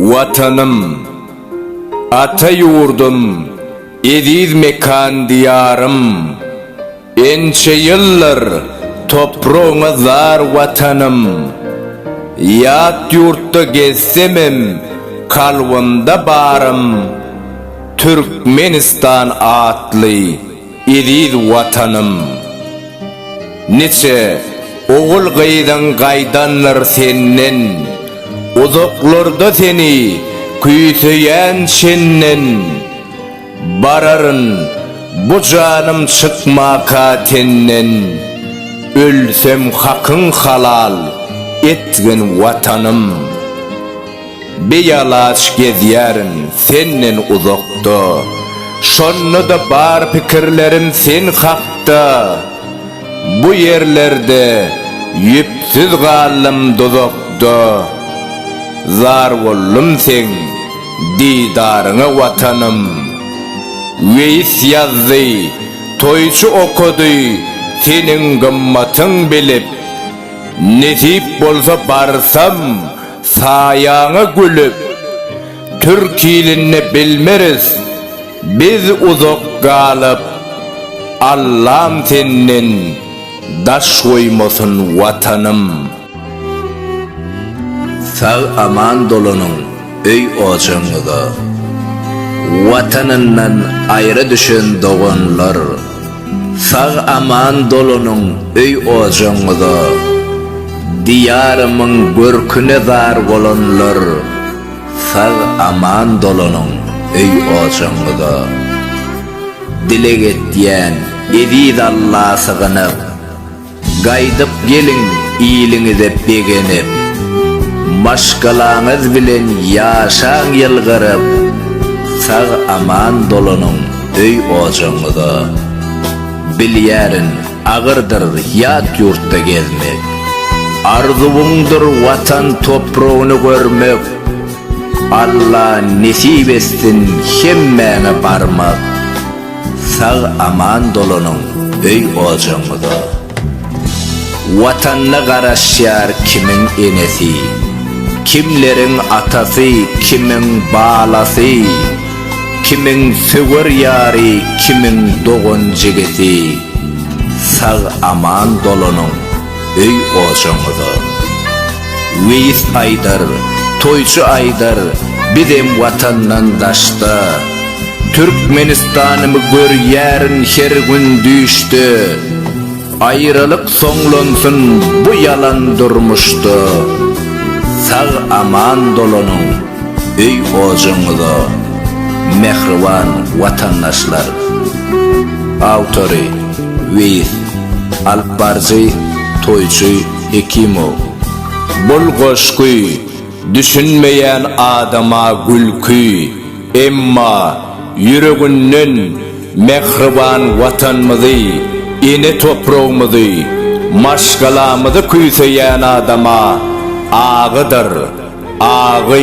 Vatanım, ata yurdum, ediz mekan diyarım. Ençe yıllar toprağına zar vatanım. Yat yurtta gezsemem, kalbimde barım. Türkmenistan atlı, ediz vatanım. Neçe oğul gaydan gaydanlar sennen, uzaklarda seni küyüseyen şennen. Bararın bu canım çıkmaka tennen, ölsem hakkın halal etgen vatanım. Beyalaş gezyerin sennen uzakta, şonnu da bar fikirlerim sen hakta. Bu yerlerde yüpsüz galım dozokta, zar ollum sen didarına vatanım. Veys yazdı, toyçu okudu, senin gımmatın bilip. Nesip bolsa barsam, sayağına gülüp. Türk ilini bilmeriz, biz uzak galıp. Allah'ım senin daş koymasın vatanım. Sağ aman dolunun öy ocağında, vatanından ayrı düşen doğanlar. Sağ aman dolunun öy ocağında, diyarımın görküne zar olanlar. Sağ aman dolunun öy ocağında, dilek etdiyen ediz Allah sığınıp, gaydıp gelin iyiliğinize begenip. Başkalarınız bilen yaşan yılgırıp, sağ aman dolunun öy ocağında. Bilyerin ağırdır yat yurtta gezmek, arzuğundur vatan toprağını görmek. Allah nesip etsin hemmene barmak, sağ aman dolunun öy ocağında. Vatanına garaşyar kimin enesi, kimlerin atası, kimin bağlası, kimin sögür yari, kimin doğun jigeti. Sağ aman dolunun öy ocağında. Veys aydar, toyçu aydar, bizim vatandan daşta. Türkmenistan'ımı gör yerin her gün düştü. Ayrılık sonlansın bu yalan durmuştu. Sağ aman dolunun öy ocağında. Mehriban vatandaşlar. Autori Veys Alparcı Toyçu Ekimov. Bol goşkuy düşünmeyen adama gülküy, emma yüreğinden mehriban vatanımızı, ine toprağımızı, maşgalamızı küyseyen adama ağıdır, ağı.